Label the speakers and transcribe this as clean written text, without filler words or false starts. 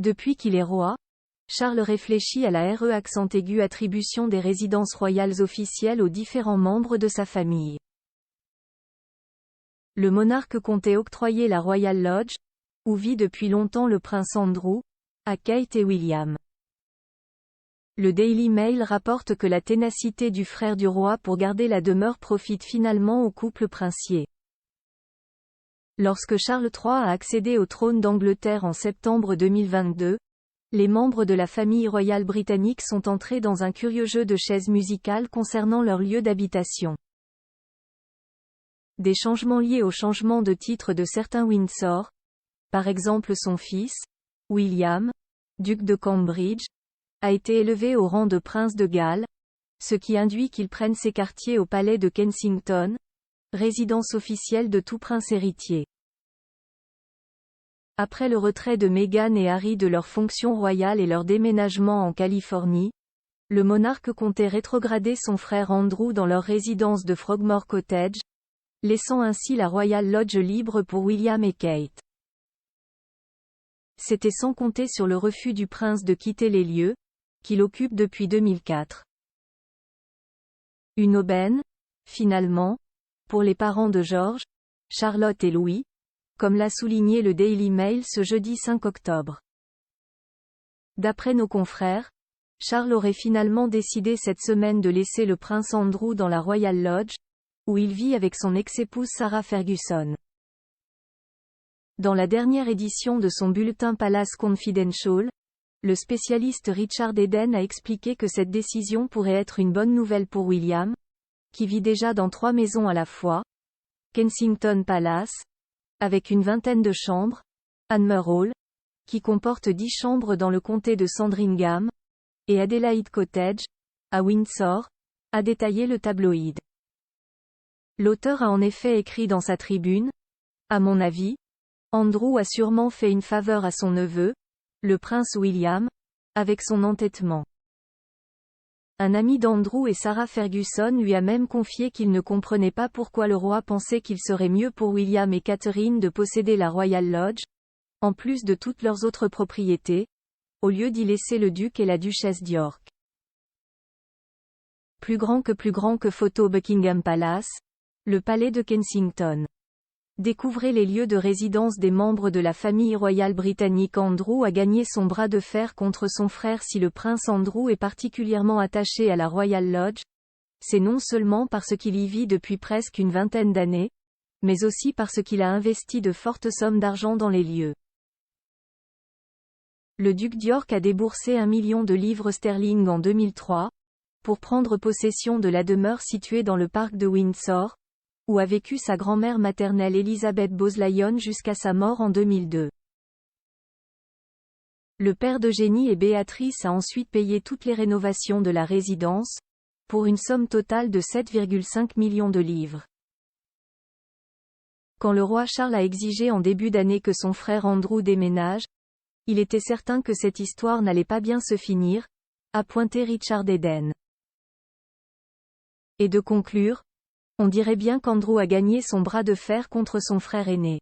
Speaker 1: Depuis qu'il est roi, Charles réfléchit à la attribution des résidences royales officielles aux différents membres de sa famille. Le monarque comptait octroyer la Royal Lodge, où vit depuis longtemps le prince Andrew, à Kate et William. Le Daily Mail rapporte que la ténacité du frère du roi pour garder la demeure profite finalement au couple princier. Lorsque Charles III a accédé au trône d'Angleterre en septembre 2022, les membres de la famille royale britannique sont entrés dans un curieux jeu de chaises musicales concernant leur lieu d'habitation. Des changements liés au changement de titre de certains Windsor, par exemple son fils, William, duc de Cambridge, a été élevé au rang de prince de Galles, ce qui induit qu'il prenne ses quartiers au palais de Kensington, résidence officielle de tout prince héritier. Après le retrait de Meghan et Harry de leurs fonctions royales et leur déménagement en Californie, le monarque comptait rétrograder son frère Andrew dans leur résidence de Frogmore Cottage, laissant ainsi la Royal Lodge libre pour William et Kate. C'était sans compter sur le refus du prince de quitter les lieux, qu'il occupe depuis 2004. Une aubaine, finalement, pour les parents de George, Charlotte et Louis, comme l'a souligné le Daily Mail ce jeudi 5 octobre. D'après nos confrères, Charles aurait finalement décidé cette semaine de laisser le prince Andrew dans la Royal Lodge, où il vit avec son ex-épouse Sarah Ferguson. Dans la dernière édition de son bulletin Palace Confidential, le spécialiste Richard Eden a expliqué que cette décision pourrait être une bonne nouvelle pour William, qui vit déjà dans 3 maisons à la fois, Kensington Palace, avec une vingtaine de chambres, Anmer Hall, qui comporte 10 chambres dans le comté de Sandringham, et Adelaide Cottage, à Windsor, a détaillé le tabloïd. L'auteur a en effet écrit dans sa tribune, « À mon avis, Andrew a sûrement fait une faveur à son neveu, le prince William, avec son entêtement. » Un ami d'Andrew et Sarah Ferguson lui a même confié qu'il ne comprenait pas pourquoi le roi pensait qu'il serait mieux pour William et Catherine de posséder la Royal Lodge, en plus de toutes leurs autres propriétés, au lieu d'y laisser le duc et la duchesse d'York. Plus grand que photo Buckingham Palace, le palais de Kensington. Découvrez les lieux de résidence des membres de la famille royale britannique. Andrew a gagné son bras de fer contre son frère. Si le prince Andrew est particulièrement attaché à la Royal Lodge, c'est non seulement parce qu'il y vit depuis presque une vingtaine d'années, mais aussi parce qu'il a investi de fortes sommes d'argent dans les lieux. Le duc d'York a déboursé 1 million de livres sterling en 2003, pour prendre possession de la demeure située dans le parc de Windsor, où a vécu sa grand-mère maternelle Elizabeth Bowes-Lyon jusqu'à sa mort en 2002. Le père d'Eugénie et Béatrice a ensuite payé toutes les rénovations de la résidence, pour une somme totale de 7,5 millions de livres. Quand le roi Charles a exigé en début d'année que son frère Andrew déménage, il était certain que cette histoire n'allait pas bien se finir, a pointé Richard Eden. Et de conclure, on dirait bien qu'Andrew a gagné son bras de fer contre son frère aîné.